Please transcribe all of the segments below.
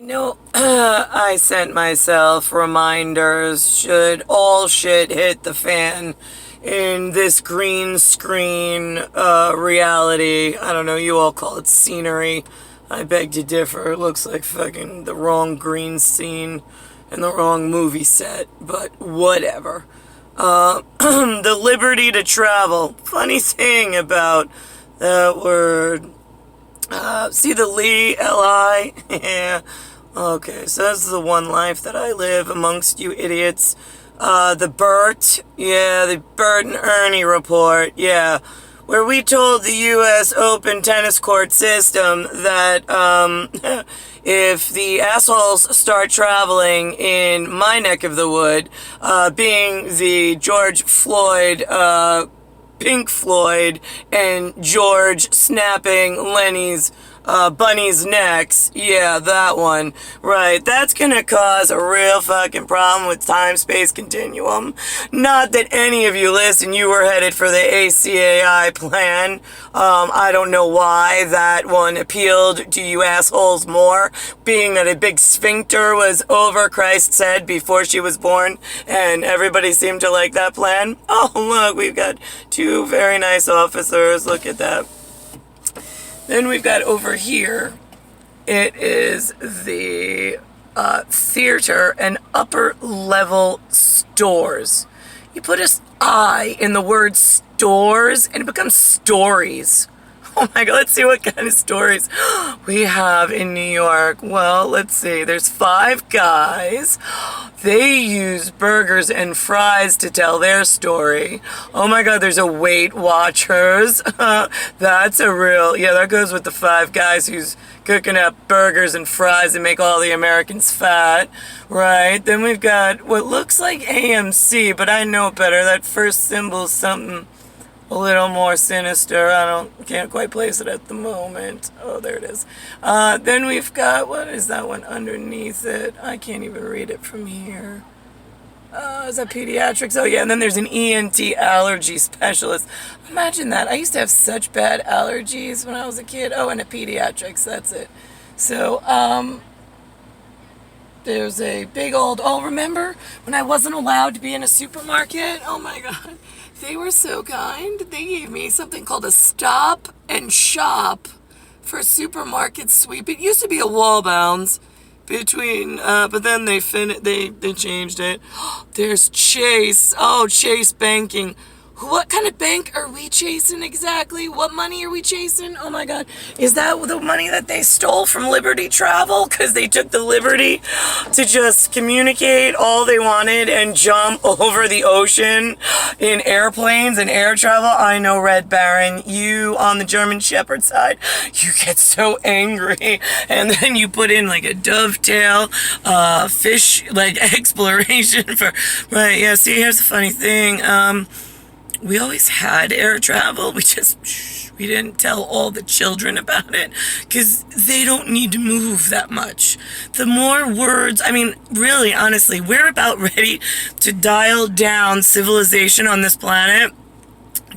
No, I sent myself reminders should all shit hit the fan in this green screen reality. I don't know, you all call it scenery. I beg to differ. It looks like fucking the wrong green scene and the wrong movie set, but whatever. The liberty to travel. Funny thing about that word. See the Lee, L-I? Yeah. Okay, so that's the one life that I live amongst you idiots. The Bert, yeah, the Bert and Ernie report, yeah, where we told the U.S. Open tennis court system that, if the assholes start traveling in my neck of the wood, being the George Floyd, Pink Floyd, and George snapping Lenny's bunny's necks. Yeah, that one. Right, that's gonna cause a real fucking problem with time-space continuum. Not that any of you listen, you were headed for the ACAI plan. I don't know why that one appealed to you assholes more, being that a big sphincter was over Christ's head before she was born, and everybody seemed to like that plan. Oh, look, we've got two very nice officers. Look at that. Then we've got over here, it is the theater and upper level stores. You put an I in the word stores and it becomes stories. Oh my God, let's see what kind of stories we have in New York. Well, let's see. There's Five Guys. They use burgers and fries to tell their story. Oh my God, there's a Weight Watchers. That's a real, yeah, that goes with the Five Guys who's cooking up burgers and fries and make all the Americans fat, right? Then we've got what looks like AMC, but I know better. That first symbol's something a little more sinister. Can't quite place it at the moment. Oh, there it is. Then we've got, what is that one underneath it? I can't even read it from here. Is that pediatrics? Oh yeah, and then there's an ENT allergy specialist. Imagine that. I used to have such bad allergies when I was a kid. Oh, and a pediatrics, that's it. So, there's a big old, oh, remember when I wasn't allowed to be in a supermarket? Oh my God. They were so kind. They gave me something called a stop and shop for supermarket sweep. It used to be a wall bounds between, but then they changed it. There's Chase. Oh, Chase Banking. What kind of bank are we chasing exactly? What money are we chasing? Oh my God. Is that the money that they stole from Liberty Travel? Because they took the liberty to just communicate all they wanted and jump over the ocean in airplanes and air travel. I know, Red Baron, you on the German Shepherd side, you get so angry. And then you put in like a dovetail, fish, like exploration for, right, yeah, see, here's the funny thing. We always had air travel. We didn't tell all the children about it because they don't need to move that much. The more words, I mean, really, honestly, we're about ready to dial down civilization on this planet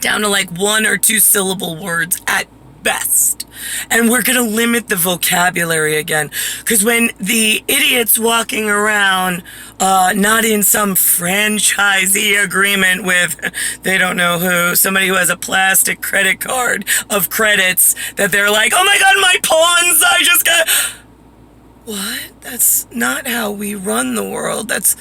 down to like 1 or 2 syllable words at best. And we're going to limit the vocabulary again. Because when the idiots walking around, not in some franchisee agreement with, they don't know who, somebody who has a plastic credit card of credits, that they're like, oh my God, my pawns, I just got... What? That's not how we run the world. That's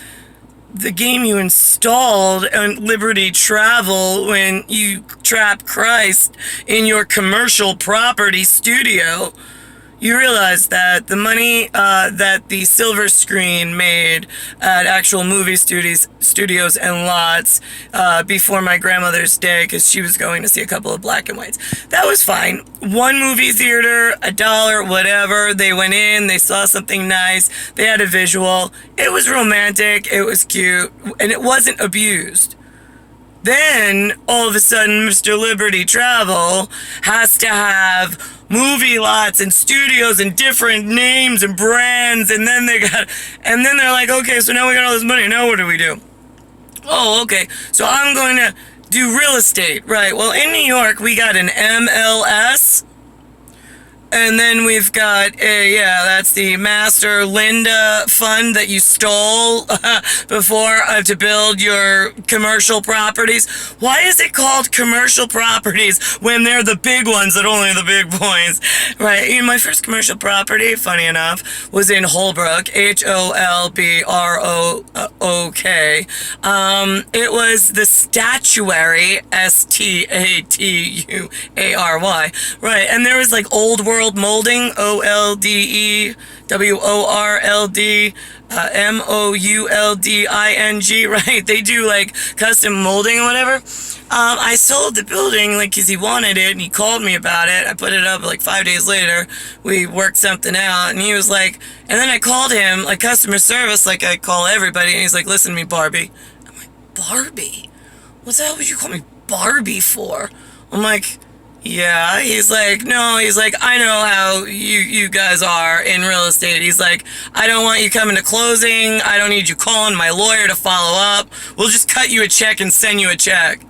the game you installed on Liberty Travel when you trap Christ in your commercial property studio. You realize that the money that the silver screen made at actual movie studios and lots before my grandmother's day, because she was going to see a couple of black and whites, that was fine. One movie theater, $1, whatever. They went in, they saw something nice, they had a visual. It was romantic, it was cute, and it wasn't abused. Then, all of a sudden, Mr. Liberty Travel has to have movie lots and studios and different names and brands, and then they're like, okay, so now we got all this money, now what do we do? Oh, okay, so I'm going to do real estate, right? Well, in New York, we got an MLS, And then we've got yeah, that's the Master Linda fund that you stole before to build your commercial properties. Why is it called commercial properties when they're the big ones that only the big boys, right? You know, my first commercial property, funny enough, was in Holbrook, Holbrook. It was the Statuary, Statuary, right? And there was like Old World Molding, OLDEWORLD, MOULDING, right? They do like custom molding or whatever. I sold the building like because he wanted it and he called me about it. I put it up like 5 days later. We worked something out and he was like, and then I called him like customer service like I call everybody, and he's like, listen to me, Barbie. I'm like, Barbie? What the hell would you call me Barbie for? I'm like, yeah. He's like, no. He's like, I know how you guys are in real estate. He's like, I don't want you coming to closing. I don't need you calling my lawyer to follow up. We'll just cut you a check and send you a check.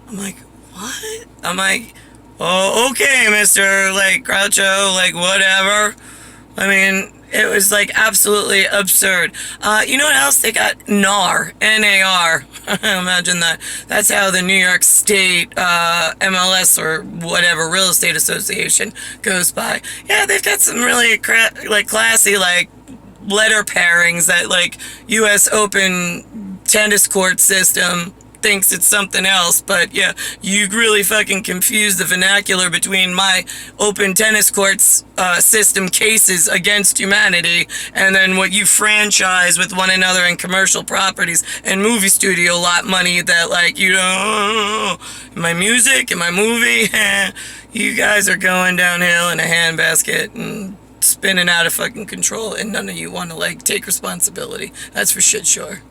I'm like, what? I'm like, oh, okay, Mr. like Groucho, like whatever. I mean, it was like absolutely absurd. You know what else? They got NAR, N-A-R. Imagine that. That's how the New York State MLS or whatever real estate association goes by. Yeah, they've got some really like classy like letter pairings that like U.S. Open tennis court system thinks it's something else, but yeah, you really fucking confuse the vernacular between my open tennis courts system cases against humanity and then what you franchise with one another in commercial properties and movie studio lot money that like, you know, my music and my movie, you guys are going downhill in a handbasket and spinning out of fucking control and none of you want to like take responsibility. That's for shit sure.